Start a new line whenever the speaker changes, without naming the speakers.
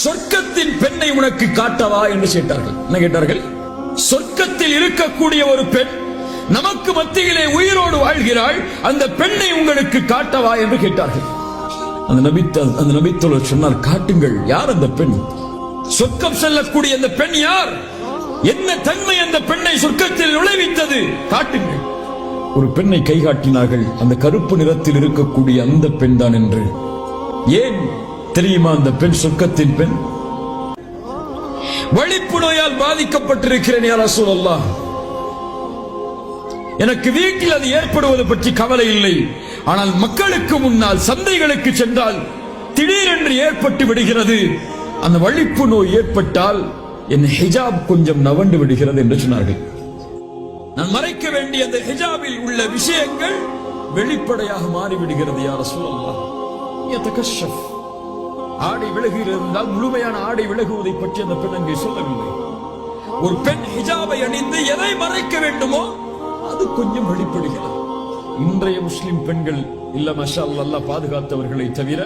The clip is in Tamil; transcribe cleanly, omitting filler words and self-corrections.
சொர்க்கத்தின் பெண்ணை உனக்கு காட்டவா என்று கேட்டார்கள். என்ன கேட்டார்கள்? சொர்க்கத்தில் இருக்கக்கூடிய ஒரு பெண் நமக்கு மத்தியிலே உயிரோடு வாழ்கிறாள், அந்த பெண்ணை உங்களுக்கு காட்டவா என்று கேட்டார்கள். அந்த நபித்தோழர் சொன்னார், காட்டுங்கள். யார் அந்த பெண்? சொர்க்கம் செல்லக்கூடிய அந்த பெண் யார்? என்ன தன்மை அந்த பெண்ணை சொர்க்கத்தில் நுழைவித்தது? காட்டுங்கள். ஒரு பெண்ணை கை காட்டினார்கள். அந்த கருப்பு நிறத்தில் இருக்கக்கூடிய அந்த பெண் தான் என்று. ஏன் தெரியுமா? அந்த பெண் சொர்க்கத்தின் பெண். வலிப்பு நோயால் பாதிக்கப்பட்டிருக்கிறேன் யா ரசூலல்லாஹ், எனக்கு வீட்டில் அது ஏற்படுவது பற்றி கவலை இல்லை, ஆனால் மக்களுக்கு முன்னால் சந்தைகளுக்கு சென்றால் திடீரென்று ஏற்பட்டு விடுகிறது. அந்த வலிப்பு நோய் ஏற்பட்டால் என் ஹிஜாப் கொஞ்சம் நவண்டு விடுகிறது என்று சொன்னார்கள். நான் மறைக்க வேண்டிய அந்த ஹிஜாபில் உள்ள விஷயங்கள் வெளிப்படையாக மாறிவிடுகிறது யா ரசூலல்லாஹ். யதகஷஃப், ஆடை விலகுகிறது என்றால் முழுமையான ஆடை விலகுவதை பற்றி அந்த பெண் அங்கே சொல்லவில்லை. ஒரு பெண் ஹிஜாபை அணிந்து எதை மறைக்க வேண்டுமோ அது கொஞ்சம் வெளிப்படுகிறது. இன்றைய முஸ்லிம் பெண்கள் இல்ல மாஷா அல்லாஹ் பாதுகாத்தவர்களை தவிர